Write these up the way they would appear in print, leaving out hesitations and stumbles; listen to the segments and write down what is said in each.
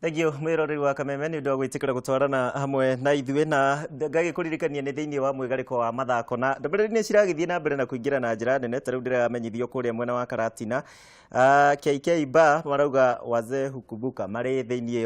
Thegio mwiroreri wa Kameme ni ndo gwitikira gutwarana hamwe na ithuĩ na ngagĩkũririkania nĩ thĩinĩ wa mwĩgarĩko wa mathako na ndũmĩrĩri ciragĩthiĩ na mbere na kũingĩra na njĩra nene ta rĩu ndĩramenyithio kũrĩa mwena wa Karatina KK Bar marauga wazee hukumbuka marĩ thĩinĩ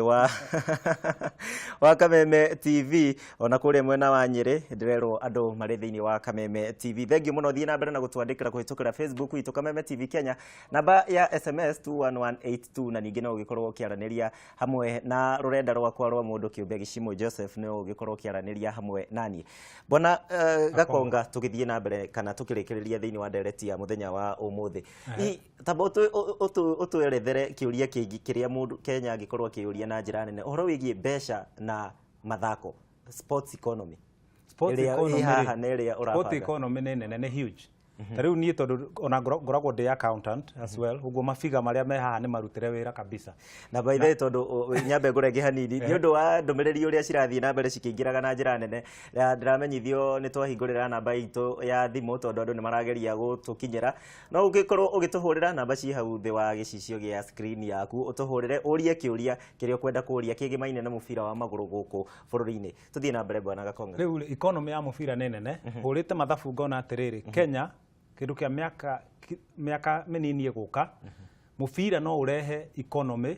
wa Kameme TV ona kũrĩa mwena wa Nyĩrĩ ndĩrerwo andũ marĩ thĩinĩ wa Kameme TV. Thegio mũno thiĩ na mbere na gũtwandĩkĩra kũhĩtũkĩra Facebook itũ Kameme TV Kenya, namba ya SMS 21182 na ningĩ no ũgĩkorwo ũkĩaranĩria hamwe na rurenda rwakwa rwa mundu kiumbe Gicimo Joseph no ugikorwo kiaranĩria hamwe nani bona Gakonga tugithie na mbere kana tukirikiriria thiini wa ndereti ya muthenya wa umuthi tabo utuerethere kiuria kingi kiria mundu Kenya angikorwo kiuria na njira nene uhoro wigie mbeca na mathako sports economy sports economy nene ne huge. Tariu ni tondu ona ngoragwo ndi accountant as well uguo mafiga maria me haha ni marutire wira kabisa na by the way tondu nyambe ngurenge hanini ni undu wa ndumiriri uria cirathie na mbere cikingiraga na njira nene ndiramenyithio ni twahingurira namba itu ya thimu tondu andu ni marageria gutukinyira no ungikorwo ugituhurira namba ci hau thi wa gicicio gia screen yaku utuhurire urie kiuria kiria kwenda kuria kigimaine na mubira wa maguru guku bururi-ini tuthie na mbere bwana Gakonga. Riu economy ya mubira nene hurite mathabu ngona atiriri Kenya kindu kia miaka minini guka mubira no urehe economy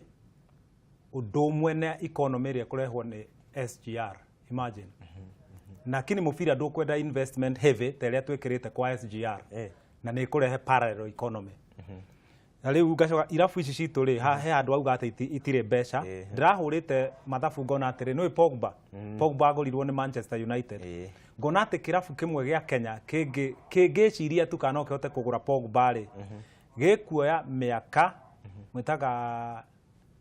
udumwe na economy ria kurehwo ni SGR imagine lakini mubira ndukwenda investment heavy teria twikirite kwa SGR na ni kurehe parallel economy na riu ngacoka irafu ici citu ri he andu auga ati itire mbeca ndirahurite mathabu ngona atiri no Pogba agorirwo ni Manchester United ngona ati kirafu kimwe gia Kenya kingiciria tu kana ukihote kugura Pogba ri gikuoya miaka mwitaga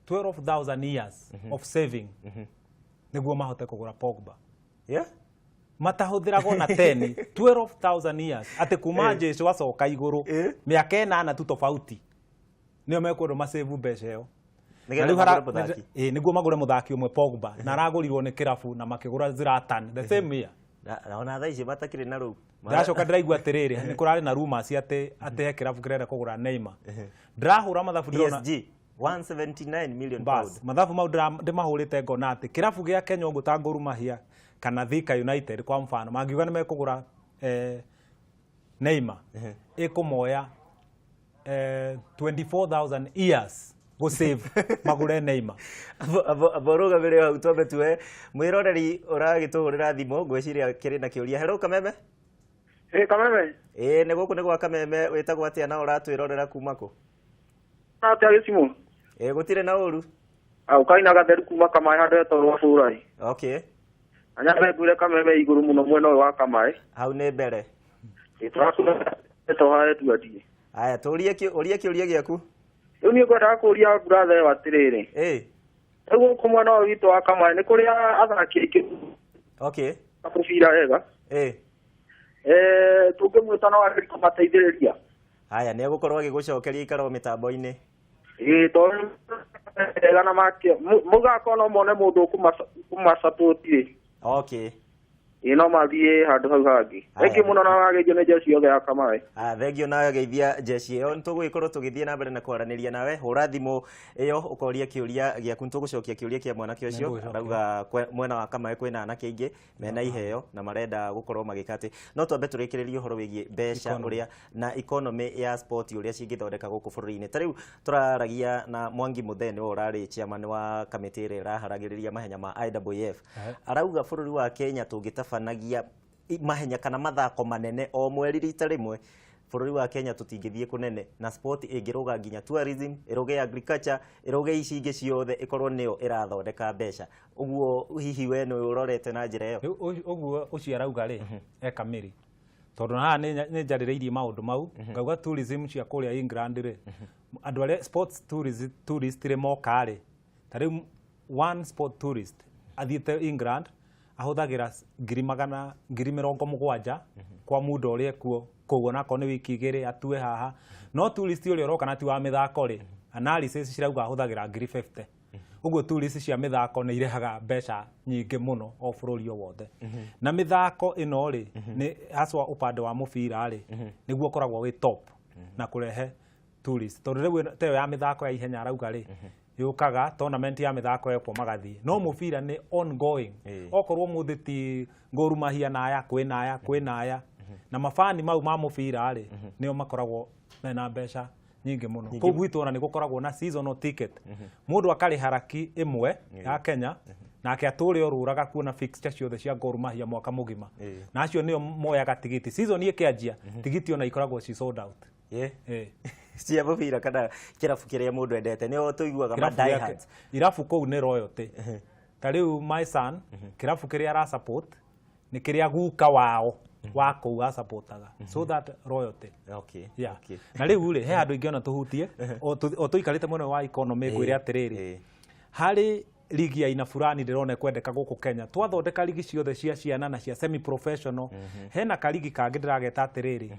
12,000 years of saving niguo mahote kugura Pogba matahuthiragwo na 12,000 years ati kuma Jesu acoka iguru miaka 8 tu tofauti nio mekwendo masave mbeca io niguo magure muthaki umwe Pogba na aragurirwo ni kirafu na makigura Zlatan the same year na ona thaici matakire na ru ndacoka ndiraigua atiriri ni kurari na rumors ate kirafu kirenda kugura Neymar ndirahura mathabu ndirona PSG 179 million pounds mathabu mau ndimahurite ngona ati kirafu gia Kenya ugu ta Gor Mahia kana Thika United kwa mfano mangiuga ni mekugura Neymar ikumoya 24,000 years go save magure Neymar aboroga bere hau tobe tuwe mwiroreri uragituhurira thimu ngwiciria kiri na kiuria. Hello Kameme. Kameme ni guku ni gwa Kameme witagwo atia na uratwirorera kuma ku atia Gicimo gutire na uru ukaina gatheru kuma Kamae handu etorwo Furai. Okay anya ngure Kameme iguru muno mwena wa Kamae hau ni mbere itrakura etohae tuatie aya tuurie kiuria giaku riu ni ngwenda kuria brother watiriri ego kumwana wa wito wa Kamae ni kuria athaki iki okay akufira wega tungimwita no agiriko mateithiriria aya ni egukorwo agigucokeria ikaro mitambo-ini to ega na make mugako no mone mundu kuma support okay ino mathie handu hau hangi eki muno na wageithio ni jeshi yothe ya Kamae thengio na geithia jeshi io nitugugikorwo tugithie na mbere na kwaraniria nawe hura thimu iyo ukoria kiuria giaku nitugucokia kiuria kia mwanake ucio arauga mwena wa Kamae kwina anake ingi mena iheo na marenda gukorwo magikati no twambe turikiririe uhoro wigie mbeca uria na economy ya sport uria cingithondeka guku bururi-ini tariu turaragia na Mwangi Muthee urari chairman wa kamiti ira iraharagiriria mahenya ma IAAF arauga bururi wa Kenya tungitafanagia mahenya kana mathako manene o mweri rita rimwe bururi wa Kenya tutingithie kunene na sport ingiruga nginya tourism iruge agriculture iruge ici ingi ciothe ikorwo nio irathondeka mbeca uguo hihi we no urorete na njira iyo uguo ucio arauga ri Kamiri tondu haha ni njaririirie maundu mau ngauga tourism cia kuria England ri andu aria sports tourist ri moka ri tari one sport tourist athiete England ahuthagira 70,000 kwa muda uria kuo kuona ko ni wiki igiri atue haha no tourist uria roka na ti wa mithako ri analysis cirauga ahuthagira 50,000 uguo tourist cia mithako ni irehaga mbeca nyingi muno o bururi wothe na mithako ino ri ni haswa upande wa mubira ri niguo koragwo wi top na kurehe tourist tondu riu teo ya mithako ya ihenya arauga ri yukaga tournament ya mithako yepo magathie no mubira ni ongoing okorwo muthi ti Gor Mahia na aya kwina aya na mafani mau ma mubira ri nio makoragwo mena mbeca nyingi muno ko gwitu ona ni gukoragwo na seasonal ticket mundu akari haraki imwe ya Kenya nake aturi oruraga kuona fixture ciothe cia Gor Mahia mwaka mugima na acio nio moyaga tigiti season ikianjia tigiti ona ikoragwo ci sold out cia mubira kana kirabu kiria mundu endete nio tuiguaga ma die hards irabu kou ni royalty ta riu my son kirabu kiria ra support ni kiria guka wao wako wa supportaga so that royalty na riu ri he andu ingi ona tuhutie o tuikarite muno wa economy kwire atiriri hari ligi ya ina fulani ndirone kwendeka guku Kenya twathondeka ligi ciothe cia ciana na cia semi professional hena kaligi kangi ndirageta atiriri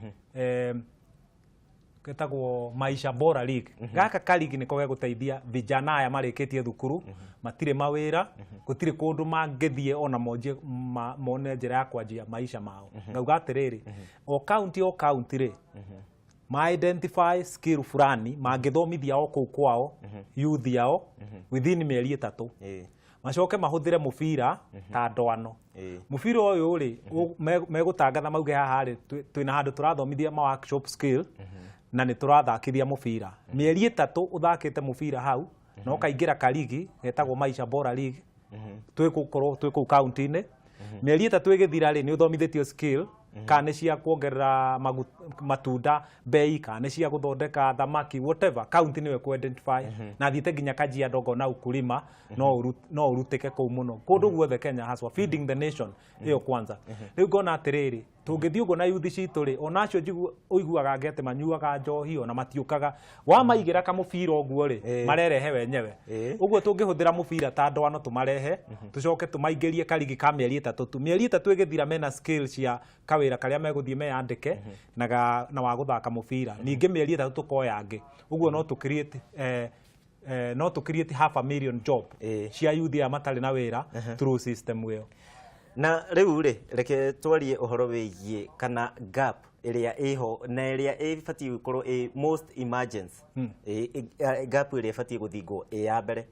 ketagwo Maisha Bora League gaka kaligi niko geguteithia vijana aya marikitie thukuru matire mawira gutire kundu mangethie ona monje mone njira ya kwanjia maisha mao ngauga atiriri o county ri ma identify skill fulani mangithomithia o kou kwao youth yao within mieri 3 macoke mahuthire mubira ta ndwano mubira uyu ri megutangatha mauge haha ri twina handu turathomithia ma workshop skill na ni turathakithia mubira mieri 3 uthakite mubira hau no kaingira kaligi getagwo Maisha Bora League twikukorwo county ni mieri 3 igithira ri ni uthomithitio skill kana cia kuongerera matunda bei kana cia guthondeka thamaki whatever county niwe ku identify na thiite nginya kajia ndogo na ukulima no urutike kou muno kundu guothe Kenya haswa feeding the nation iyo kwanza riu ngona atiriri tungithii ugo na youth citu ri onacio jigu uiguaga ngete manyuaga njohi ona matiukaga wa maigira kamubira oguo ri marerehe wenyewe uguo tungihuthira mubira ta ndwano tumarehe tucoke tumaingirie kaligi ka mieri 3 tu mieri 3 igithira mena skills cia kawira karia meguthie meyandike na wa guthaka mubira ningi mieri 3 tukoya ngi uguo no tu create no to create 500,000 job cia youth ya matari na wira through system weo na riu ri reke twarie uhoro wigie kana gap iria iho na iria ifati gukorwo most emergency gap iria ifati guthingwo ya mbere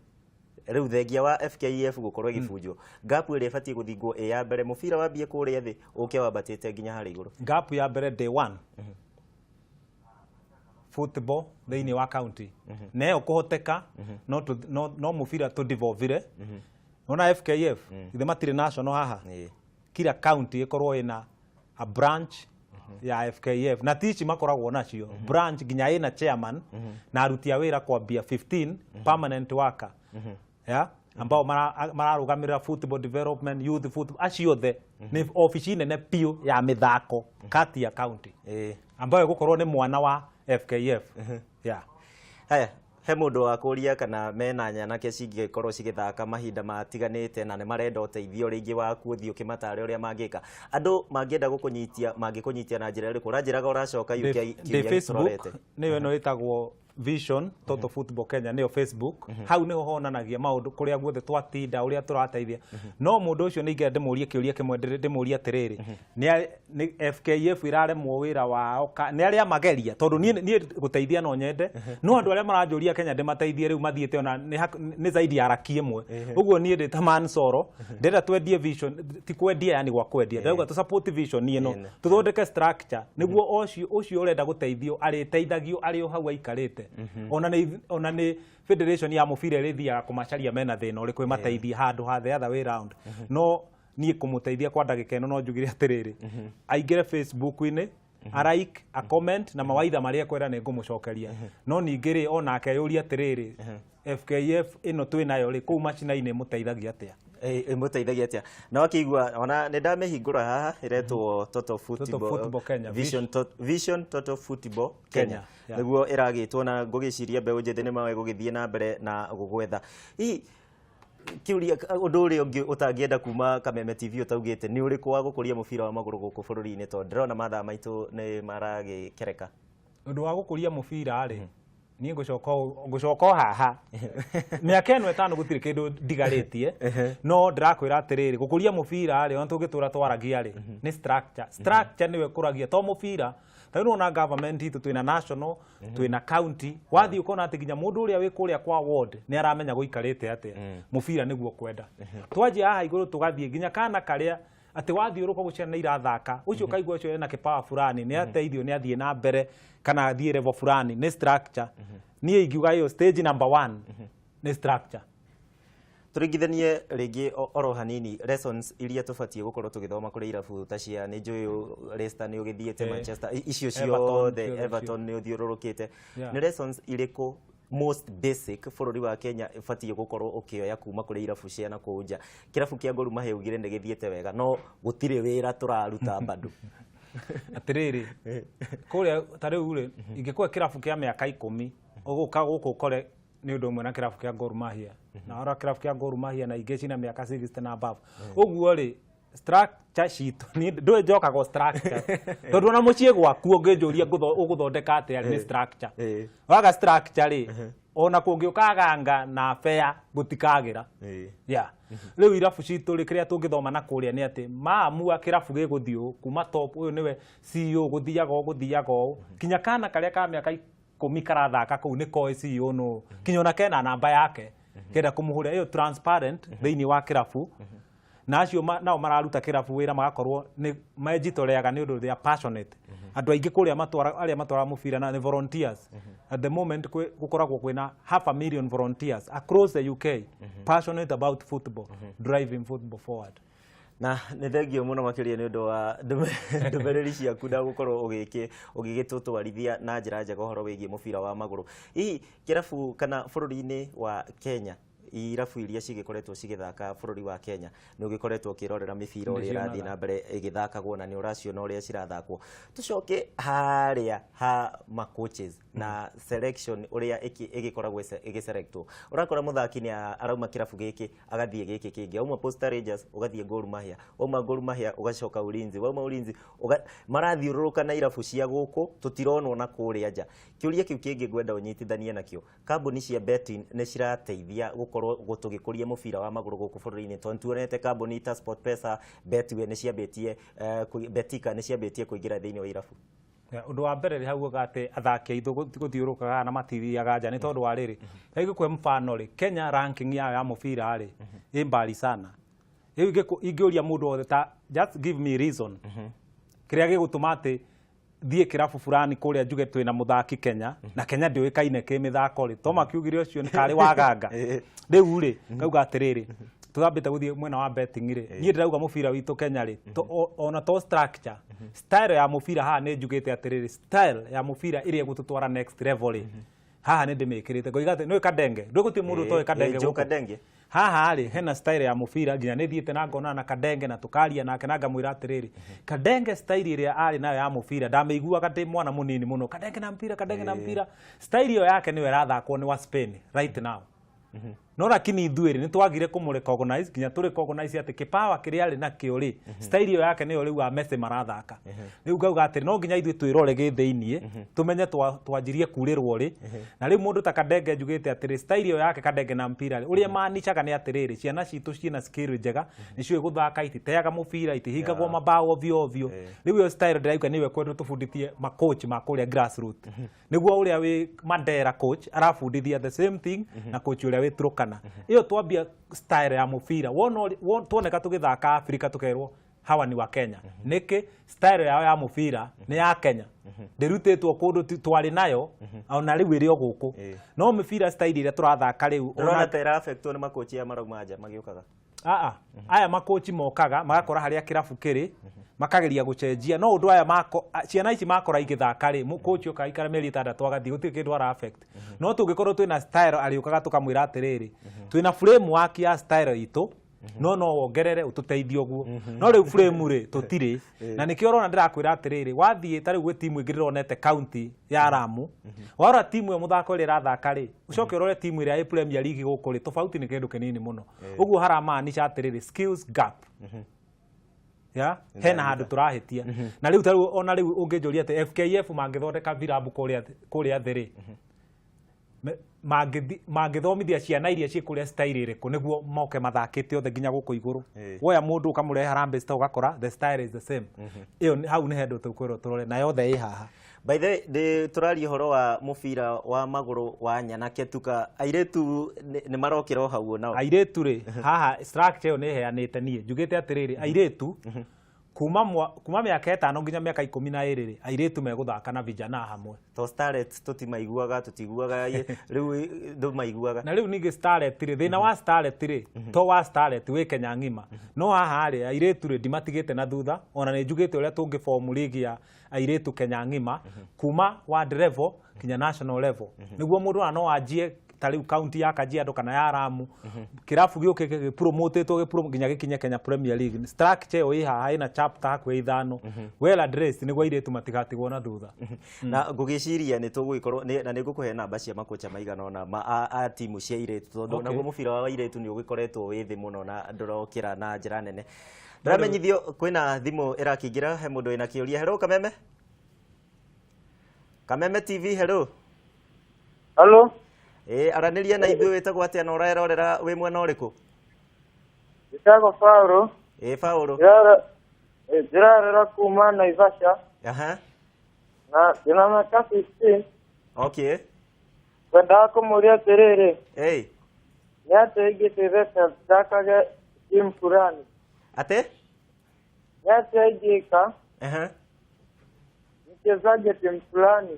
riu thengia wa FKF gukorwo gibunjwo gap iria ifati guthingwo ya mbere mubira wambie kuria thi uke wambatite nginya hari iguru gap ya mbere day 1 football thiini wa county neyo kuhoteka no mubira tu devolvire ona FKF ithe matire national haha kila county ikorwo ina a branch ya FKF na tici makoragwo nacio branch nginya ina chairman na aruti a wira kwambia 15 permanent worker ambao mararugamirira football development youth football aciothe ni office nene pio ya mithako kati ya county ambayo gukorwo ni mwana wa FKF haya he mundu wa kuria kana mena nyanake cingikorwo cigithaka mahinda matiganite na ne marenda uteithio ringi wa kuthio kimatare uria mangika andu mangienda gukunyitia mangikunyitia na njira iriku ranjiraga uracoka Facebook niwe no itagwo Vision Toto Football Kenya niyo Facebook hau niho honanagia maundu kuria guothe twatinda uria turateithia no mundu ucio ninge ndemuria kiuria kimwe ndemuria atiriri ni FKF iraremwo wira wao ni aria mageria tondu nie guteithia no nyende no andu aria maranjuria Kenya ndemateithie riu mathiete ona ni zaidi ya raki imwe uguo nie ndi taman soro ndenda twendie Vision ti kwendia yani gwa kwendia ndauga tu support Vision nie no tuthondeke structure niguo ucio urenda guteithio ariteithagio ari hau aikarite ona ni federation ya mubira ithia kumacaria mena thina uri kwi mateithia handu ha the other way round no nie kumuteithia kwa ndagika ino no njugire atiriri aingire Facebook ine a like a comment na mawaitha maria kwera ni ngumucokeria no ningiri ona akeyuria atiriri FKF ino twinayo ri ku machina-ini muteithagia atia muteithagia atia na wakigua ona ne ndamehingura haha iretwo Toto Football Kenya Vision Toto Football Kenya niguo iragitwo na ngugiciria mbeu njethi ni mawe gugithie na mbere na gugwetha kiuria undu uri ungi utangienda kuma Kameme TV utaugite ni uri kwa gukuria mubira wa maguru guku bururi-ini to ndirona mathaa maitu ni maragikereka undu wa gukuria mubira ri ni ngucoka haha miaka eno 5 gutire kindu ndigaritie no ndirakwira atiriri gukuria mubira ri on tungitura twaragia ri ni structure niwe kuragia to mubira Tayari ona government itu twina national twina county wathi ukona ati ginya mundu uria wi kuria kwa ward ni aramenya guikarite atia mubira niguo kwenda twaje haha iguru tugathie ginya kana karia ati wathi uruko guciana irathaka ucio kaigwa ucio ena kipawa fulani ni ateithio ni athie na mbere kana athie level fulani ni structure ni ingiuga iyo stage number 1 ni structure turigithanie rigi oro hanini lessons iria tubatie gukorwo tugithoma kuri irabu ta cia ni njuyu Leicester ni ugithiete Manchester icio cio the Everton ni uthiururukite ni lessons iriku most basic bururi wa Kenya ibatie gukorwo ukioya kuma kuri irabu cia na kuja kirabu kia Gor Mahia ugire ndigithiete wega no gutire wira turaruta bado atiriri kuria tariu ri ingikuwa kirabu kia miaka 10 uguka guku kore ni undu mwe na kirabu kia Gor Mahia na ora kirabu kia Gor Mahia na ingeci na miaka 60 na above uguo ri structure sheet ni ndwe joka go structure tondu na mucie gwaku ungejuria uguthondeka atia ni structure waga structure ri ona kungi ukaganga na fair gutikagira riu irabu citu ri kiria tungithoma na kuria ni ati maamua kirabu giguthio kuma top uyu niwe CEO guthiaga kinya kana karia ka miaka 10 karathaka kuu ni ko CEO no kinya ona kena namba yake kenda kumuhuria iyo transparent thiini wa kirabu na acio nao mararuta kirabu wira magakorwo ni majitoreaga ni undu they are passionate andu aingi kuria aria matwara mubira na volunteers at the moment gukoragwo kwina 500,000 volunteers across the UK passionate about football driving football forward na nä thengio må no makä ni å ndå wa ndå mereri ciaku na gå korwo å gä gä tå twarithia na njä ra njega å horo wä giä må bira wa magå rå hihi kä rabu kana bå rå ri-inä wa Kenya irabu iria cigikoretwo cigithaka bũrũri wa Kenya nĩ ũgĩkoretwo ũkĩrorera mĩbira ũrĩa ĩrathiĩ na mbere ĩgĩthakagwo na nĩ ũraciona ũrĩa cirathakwo tucoke harĩa ha ma coaches na selection ũrĩa ĩgĩkoragwo ĩgĩselectwo ũrakora mũthaki nĩ arauma kĩrabu gĩkĩ agathiĩ gĩkĩ kĩngĩ auma Posta Rangers ũgathiĩ Gor Mahia wauma Gor Mahia ũgacoka Ulinzi wauma Ulinzi marathiũrũrũka na irabu cia gũkũ tũtironwo na kũrĩa nja kĩũria kĩu kĩngĩ ngwenda ũnyitithanie nakĩo kambuni cia betting nĩ cirateithia gũkorwo gũtũgĩkũria mũbira wa magũrũ gũkũ bũrũri-inĩ tondũ tuonete kambuni ta SportPesa Betway nĩ ciambĩtie Betika nĩ ciambĩtie kũingĩra thĩinĩ wa irabu undu wa mbere ri hau gate athaki aithu guthiurukaga na matithiaga nja ni tondu wa riri igi kwe mfano ri Kenya ranking ya mubira ri imbali sana ingiuria mundu othe ta just give me reason kiria gigutuma ati thie kirabu fulani kuria njuge twina muthaki Kenya na Kenya ndiuikaine ki mithako ri to makiugire ucio ni kari waganga riu ri kauga atiriri tuthambite guthie mwena wa betting ri nie ndirauga mubira witu Kenya ri ona to structure style ya mubira haha ni njugite atiriri style ya mubira iria gututwara next level ri haha ni ndimikirite ngoigate no kadenge ndugutie mundu to kadenge haha ri hena style ya mubira nginya ni thiete na ngona na kadenge na tukaria nake na ngamwira atiriri kadenge style iria ari nayo ya mubira ndameiguaga ndi mwana munini muno kadenge na mpira style iyo yake niwe rathakwo ni wa Spain right now no lakini ithuĩrĩ nĩ twagire kũmũrecognize nginya tũrecognize atĩ kĩpawa kĩrĩa arĩ nakĩo rĩ style iyo yake nĩyo rĩu wa Messi marathaka rĩu ngauga atĩ no nginya ithuĩ twĩrore gĩthĩinĩ tũmenye twanjirie kurĩrwo rĩ na rĩu mũndũ ta Kadenge njugĩte atĩ style iyo yake Kadenge na mpira rĩ ũrĩa manichaga nĩ atĩrĩrĩ ciana citũ ciĩna skill njega nĩcio gũthaka ititeaga mũbira itihingagwo mabao ovyo rĩu iyo style ndĩrauga nĩwe kwendwo tũbundithie ma coach ma kũrĩa grassroots nĩguo ũrĩa wĩ Mandera coach arabundithia the same thing na coach ũrĩa wĩ Turkana iyo twambia style ya mubira tuoneka tugithaka Afrika tukerwo hawa ni wa Kenya niki style yao ya mubira ni ya Kenya ndirutitwo kundu twari nayo ona riu iri oguku no mubira style ira turathaka riu ona tera affect ni makochi ya maraumanja magiukaga aya makochi mokaga magakora haria kirabu kiri makageria gucenjia no undu aya ciana ici makora igithaka ri mukochi ukaikara meri 6 agathi guti kindu ara affect no tungikorwo twina style ariukaga tukamwira atiriri twina framework ya style itu no wongerere ututeithie uguo no riu frame ri tutiri na nikio rona ndirakwira atiriri wathie tari gwe timu ingironete county ya Ramu wara timu ya muthako ri rathaka ri ucoke urore timu iri ya Premier League guku ri tofauti ni kindu kinini muno uguo haramaanisha atiriri skills gap ya hena handu turahitia na riu tari ona riu ungijuria ati FKF mangithondeka virabu kuria thiri mangithomithia ciana iria cikuria style iriku niguo moke mathakite othe nginya guko iguru woya mundu ukamurehe Harambee Stars ugakora the style is the same iyo hau ni hendu tukwiro turore na yothe i haha. By the way, turari horo wa mubira wa maguru wa nyanake tuka airetu ni marokira hau nao airetu ri haha structure yo ni heanite nie njugite atiriri airetu kuma miaka 5 nginya miaka 12 ri airetu meguthaka na vijana hamwe to starlet tutimaiguaga tutiguaga riu ndo maiguaga na riu ningi starlet ri thina wa starlet ri to wa starlet we Kenya ngima no haha ri airetu ri ndimatigite na thutha ona ni njugite uria tungi form league ya airetu Kenya ngima kuma world level kinya national level niguo mundu no anjie tari county ya Kajiado kana ya Lamu kirafu gioke promotetwo nginya gikinye Kenya Premier League structure yo iha haina chapter hakwe ithano well addressed niguo airetu matigatigwo na thutha na ngugiciria ni tuguikorwo na ni ngukuhe namba cia makocha maigana ona a timu cia airetu tondu naguo mubira wa airetu ni ugikoretwo wi thi muno na ndorokira na njira nene. Ndamenyithio kwina thimu irakingira he mundu ina kiuria. Hello Kameme. Kameme TV, hello. Hello. Araniria na ithuĩ wĩtagwo atĩa na ũrerorera wĩ mwena ũrĩkũ? Wĩtagwo Paulo. Paulo. Ndĩrarora kuma Naivasha. Aha. Na ndĩna mĩaka 15. Okay. Kwendaga kũmũria atĩrĩrĩ. Nĩ atĩa ingĩteithĩka thakage timu fulani? Ate? Nĩ atĩa ingĩka? Nichezaje timu fulani?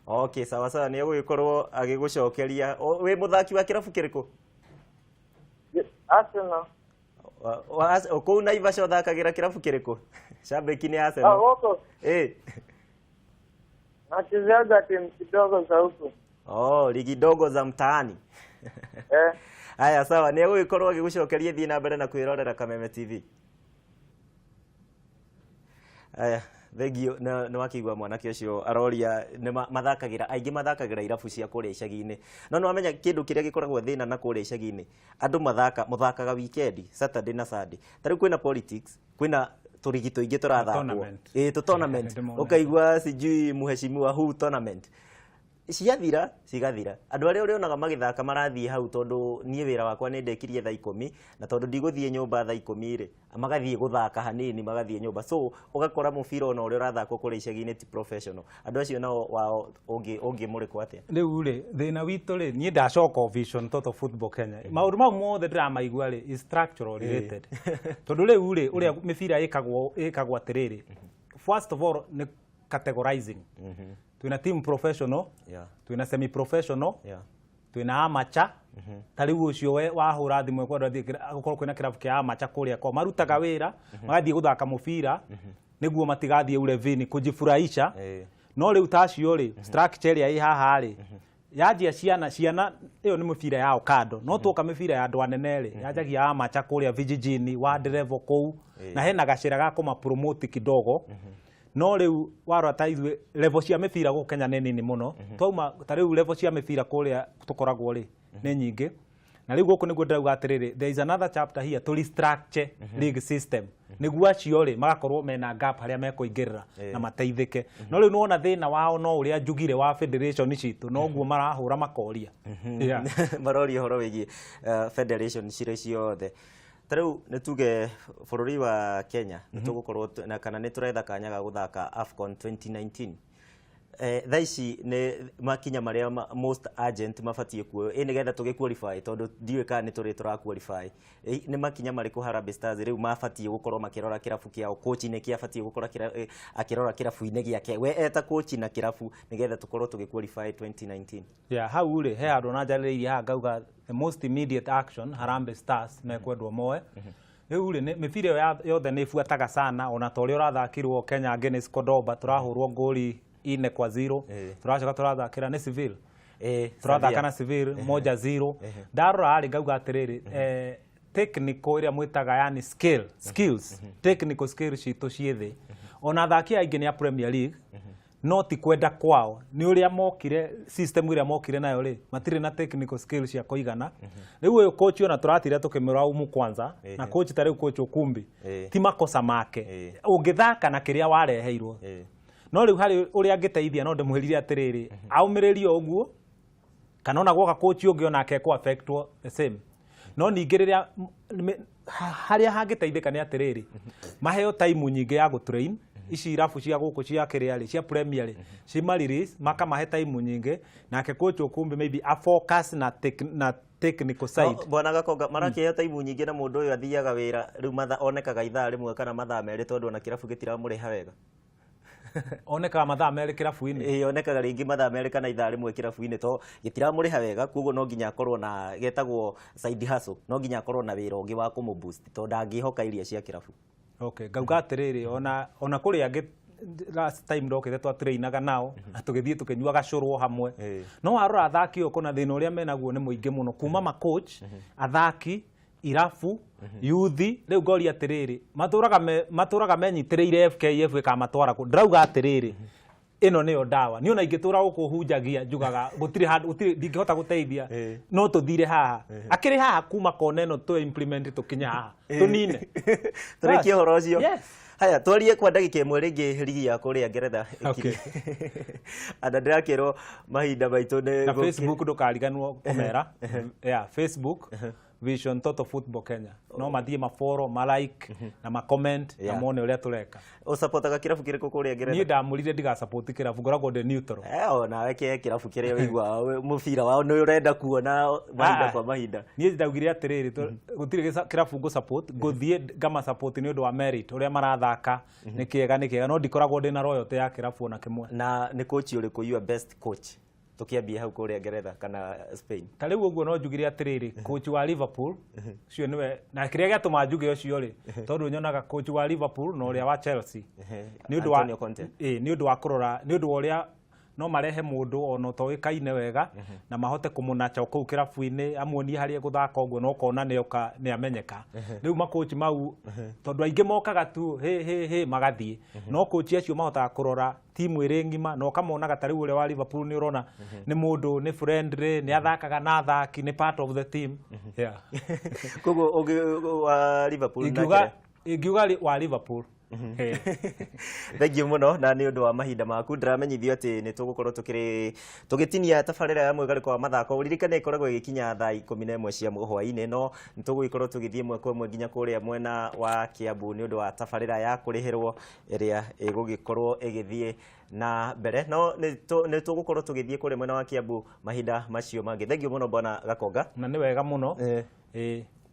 Okay, sawa sawa ni gugikorwo agigucokeria. We muthaki wa kirafu kiriku? Arsenal. Ko Naivasha thakagira kirafu kiriku? Shabiki ni Arsenal. Wako. Nachezaga timu kidogo za huko. Ligi dogo za mtaani. Haya sawa, ni gugikorwo agigucokeria thii na mbere na kwirorera Kameme TV. Haya. Thegio na wakigwa mwanake ucio aroria ni mathakagira aingi mathakagira irafu cia kuria icagi-ini no amenya kindu kiria gikoragwo thina na kuria icagi-ini andu muthakaga weekend Saturday na Sunday tari kwina politics kwina turigito ingi turathakwo to tournament ukaigwa sijui muheshimiwa hu tournament ciathira cigathira andu aria urionaga magithaka marathie hau tondu nie wira wakwa ni ndekirie thaa 10 na tondu ndiguthie nyumba thaa 10 ri magathie guthaka hanini magathie nyumba so ugakora mubira ona uria urathakwo kuri icagi-ini ti professional andu acio nao wao ungi muriko atia riu ri thina witu ri nie ndacoka vision toto football Kenya maundu mau mothe ndĩramaigua ri is structural related tondu riu ri uria mibira ikagwo atiriri first of all ni categorizing twina team professional twina semi professional twina amateur tariu ucio we wahura thimwe kwa gukorwo kwina kirafu kia amateur kuria kwa marutaga wira magathie guthaka mubira niguo matigathie ulevini kujifurahisha no riu tacio ri structure ya ihaha ri yajia ciana iyo ni mubira yao kado no tuka mibira ya andu anene ri yajagia amateur kuria vijijini wa level kou na hena gacira ga kuma promote kidogo no riu warota ithuĩ level cia mibira gũkũ Kenya nĩ nini mũno twauma ta riu level cia mibira kũrĩa tũkoragwo rĩ nĩ nyingĩ na riu gũkũ nĩguo ndĩrauga atĩrĩrĩ there is another chapter here to restructure league system nĩguo acio rĩ magakorwo mena gap harĩa mekũingĩrĩra na mateithĩke no riu nĩwona thĩna wao no ũrĩa njugire wa federation citũ no guo marahũra makoria maroria horo wĩgiĩ federation cirĩ ciothe Tarau nituge bururi wa Kenya nitugukorwo na kana nituretha kanya ga guthaka AFCON 2019 thaici ne makinya maria most urgent mafatie kuo nigetha tugiqualify tondu ndiwe kana ni turi turaqualify ni makinya mariku Harambee Stars riu mafatie gukorwo makirora kirafu kiao coach ne kiafatie gukora akirora kirafu ine giake we eta coach na kirafu nigetha tukorwo tugiqualify 2019 hau ri he andu na njarĩrĩirie ha ngauga the most immediate action Harambee Stars mekwendwo moe riu ri mibira yothe ni ifuataga sana ona tori urathakirwo Kenya against Cordoba turahurwo ngoli 4-0 turacoka turathakira ni Civil turathaka na Civil 1-0 ndarora ari ngauga atiriri technical iria mwitaga yani skills technical skills cito ciithi ona thaki aingi ni ya Premier League no ti kwenda kwao ni uria mokire system iria mokire nayo ri matire na technical skills ya kuigana riu uyu coach ona turatire tukimura umu kwanza na coach tari coach Okumbi ti makosa make ungithaka na kiria wareheirwo no riu hari uria angiteithia no ndimwirire atiriri aumiririo uguo kana ona gwoka coach ungi ona akekwo affectwo the same no ningĩ rĩrĩa harĩa hangĩteithĩka nĩ atĩrĩrĩ maheo time nyingĩ ya gũtrain ici irabu cia gũkũ cia kĩrĩa cia Premier cima release makamahe time nyingĩ nake coach ũkumbi maybe a focus na technical side bwana Gakonga marakĩheo time nyingĩ na mũndũ ũyũ athiaga wĩra rĩu onekaga ithaa rĩmwe kana mathaa merĩ tondũ ona kĩrabu gĩtiramũrĩha wega onekaga mathaa merĩ kĩrabu-inĩ onekaga rĩngĩ mathaa merĩ kana ithaa rĩmwe kĩrabu-inĩ to gĩtiramũrĩha wega koguo no nginya akorwo na getagwo side hustle no nginya akorwo na wĩra ũngĩ wa kũmũ-boost tondũ ndangĩhoka iria cia kĩrabu. Okay, ngauga atĩrĩrĩ ona kũrĩ angĩ last time ndokĩte twatrainaga nao na tũgĩthiĩ tũkĩnyuaga cũrũ hamwe no warora athaki ũkũ na thĩna ũrĩa menaguo nĩ mũingĩ mũno kuma ma coach athaki irabu yuthi rĩu ngoria atĩrĩrĩ matũraga menyitĩrĩire FKF ĩkamatwara kũ ndĩrauga atĩrĩrĩ ĩno nĩyo ndawa nĩ ona ingĩtũra gũkũ hunjagia njugaga gũtirĩ ndingĩhota gũteithia no tũthire haha akĩrĩ haha kuma kona ĩno tũ implement tũkinya haha tũnine tũrĩkie ũhoro ũcio. Haya twarie kwa ndagĩka ĩmwe rĩngĩ ligi ya kũrĩa Ngeretha ana ndĩrakĩrwo mahinda maitũ nĩ na Facebook ndũkariganwo kũmera Facebook Vision Toto Football Kenya no mathiĩ mafollow malike na macomment na mone ũrĩa tũreka ũsapotaga kĩrabu kĩrĩkũ kũrĩa Ngeretha? Niĩ ndamũrire ndĩgasupport kĩrabu ngoragwo ndĩ neutral nawe kĩrabu kĩrĩa wĩiguaga mũbira wao nĩ ũrenda kuona mahinda kwa mahinda. Niĩ ndaugire atĩrĩrĩ gũtirĩ kĩrabu ngũ-support ngũthiĩ ngama-support nĩ ũndũ wa merit ũrĩa marathaka nĩ kĩega no ndikoragwo ndĩ na royalty ya kĩrabu ona kĩmwe. Na nĩ coach ũrĩkũ your best coach tukiambia hau kũrĩa Ngeretha kana Spain? Ta rĩu ũguo no njugire atĩrĩrĩ coach wa Liverpool cio nĩwe na kĩrĩa gĩatũma njuge ũcio rĩ tondũ nyonaga coach wa Liverpool na ũrĩa wa Chelsea nĩ ũndũ wa kũrora nĩ ũndũ wa ũrĩa no marehe mũndũ ona ũtoĩkaine wega na mahote kũmũnacha kũu kĩrabu-inĩ amuonie harĩa gũthaka ũguo no kona nĩ amenyeka rĩu makochi mau tondũ aingĩ mokaga tu magathiĩ no coach acio mahotaga kũrora timu ĩrĩ ngima no kamonaga ta rĩu ũrĩa wa Liverpool nĩ ũrona nĩ mũndũ nĩ friendly nĩ athakaga na athaki nĩ part of the team koguo wa Liverpool ingiuga wa Liverpool Thengiũ mũno na nĩ ũndũ wa mahinda maku ndiramenyithio atĩ nĩ tũgũkorwo tũgĩtinia tabarĩra ya mwĩgarĩko wa mathako ũririkane ĩkoragwo ĩgĩkinya thaa 11 cia hwaĩ-inĩ no nĩ tũgũgĩkorwo tũgĩthiĩ ĩmwe kwa ĩmwe nginya kũrĩa mwena wa Kiambu nĩ ũndũ wa tabarĩra ya kũrĩhĩrwo ĩrĩa ĩgũgĩkorwo ĩgĩthiĩ na mbere no nĩ tũgũkorwo tũgĩthiĩ kũrĩa mwena wa Kiambu mahinda macio mangĩ. Thengiũ mũno bwana Gakonga na nĩ wega mũno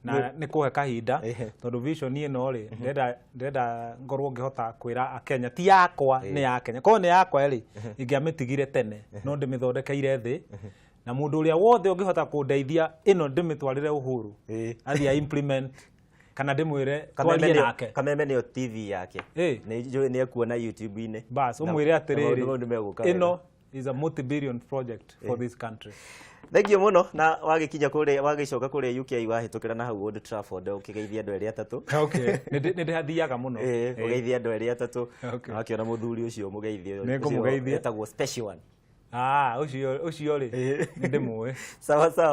na nĩ kũhe kahinda tondũ vision ĩno rĩ ndĩrenda ngorwo ngĩhota kwĩra Akenya ti yakwa nĩ ya Kenya korwo nĩ yakwa rĩ ingĩamĩtigire tene no ndĩmĩthondekeire thĩ na mũndũ ũrĩa wothe ũngĩhota kũndeithia ĩno ndĩmĩtwarĩre Uhuru athiĩ implement kana ndĩmwĩre twarie nake Kameme nĩyo TV yake nĩ ekuona YouTube-inĩ bas ũmwĩre atĩrĩrĩ ĩno is a multi-billion project for this country. Thengiũ mũno na wagĩkinya kũrĩa wagĩcoka kũrĩa UK wahĩtũkĩra na hau Old Trafford ũkĩgeithia andũ erĩ atatũ nĩ ndĩhathiaga mũno ũgeithia andũ erĩ atatũ na wakĩona mũthuri ũcio mũgeithie nĩngũmũgeithia etagwo special one ucio rĩ ndĩmũĩ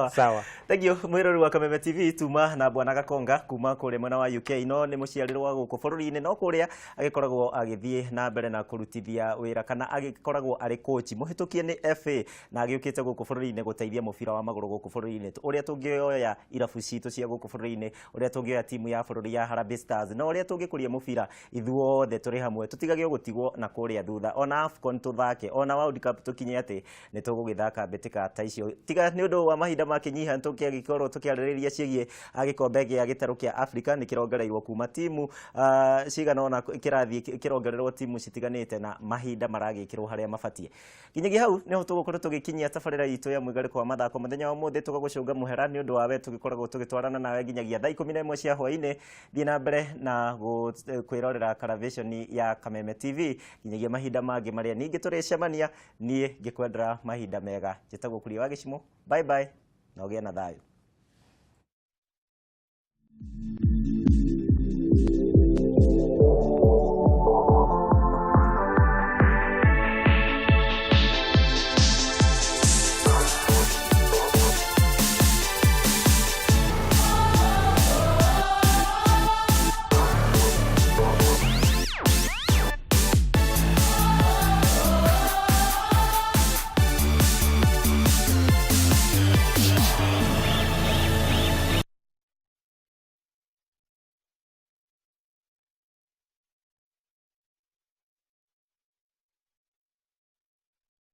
sawa. Thengiũ mwĩrori wa Kameme TV tuma na bwana Gakonga kuma kũrĩa mwena wa UK no nĩ mũciarĩrwo wa gũkũ bũrũri-inĩ no kũrĩa agĩkoragwo agĩthiĩ na mbere na kũrutithia wĩra kana agĩkoragwo arĩ coach mũhĩtũkie nĩ FA na agĩũkĩte gũkũ bũrũri-inĩ gũteithia mũbira wa magũrũ gũkũ bũrũri-inĩ ũrĩa tũngĩoya irabu citũ cia gũkũ bũrũri-inĩ ũrĩa tũngĩoya timu ya bũrũri ya Harambee Stars na ũrĩa tũngĩkũria mũbira ithuothe tũrĩ hamwe tũtigage gũtigwo na kũrĩa thutha ona AFCON tũthake ona World Cup tũkinye atĩ nĩ tũgũgĩthaka mbĩtĩka ta icio tiga nĩ ũndũ wa mahinda makĩnyiha tũkĩagĩkorwo tũkĩarĩrĩria ciĩgiĩ gĩkombe gĩa gĩtarũ kĩa Africa nĩ kĩrongereirwo kuma timu cigana ona kĩrathiĩ kĩrongererwo timu citiganĩte na mahinda maragĩkĩrwo harĩa mabatiĩ nginyagia hau nĩho tũgũkorwo tũgĩkinyia tabarĩra itũ ya mwĩgarĩko wa mathako mũthenya wa ũmũthĩ tũgagũcũnga mũhera nĩ ũndũ wa we tũgĩkoragwo tũgĩtwarana nawe nginyagia thaa 11 cia hwaĩ-inĩ thiĩ na mbere na kwĩrorera Karavation ya Kameme TV nginyagia mahinda mangĩ marĩa ningĩ tũrĩcemania niĩ ngĩkwendera mahinda mega njĩtagwo Kuria wa Gĩcimo bye bye na ũgĩe na thayũ.